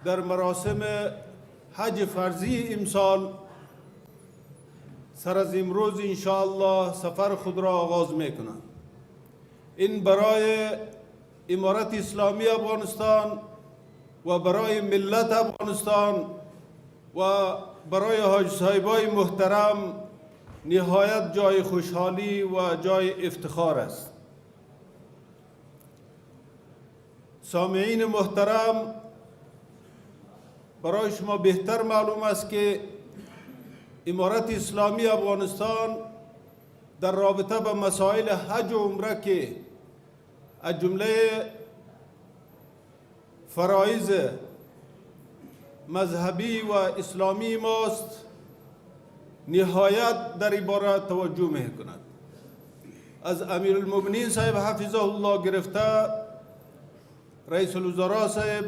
در مراسم حج فرضی امسال سر از امروز انشاءالله سفر خود را آغاز میکنند. این برای امارت اسلامی افغانستان و برای ملت افغانستان و برای حاج صاحبای محترم نهایت جای خوشحالی و جای افتخار است. سامعین محترم، برای شما بهتر معلوم است که امارت اسلامی افغانستان در رابطه با مسائل حج و عمره که از جمله فرایض مذهبی و اسلامی ماست نهایت در عبارت توجه می کند. از امیرالمؤمنین صاحب حفظه الله گرفته رئیس الوزراء صاحب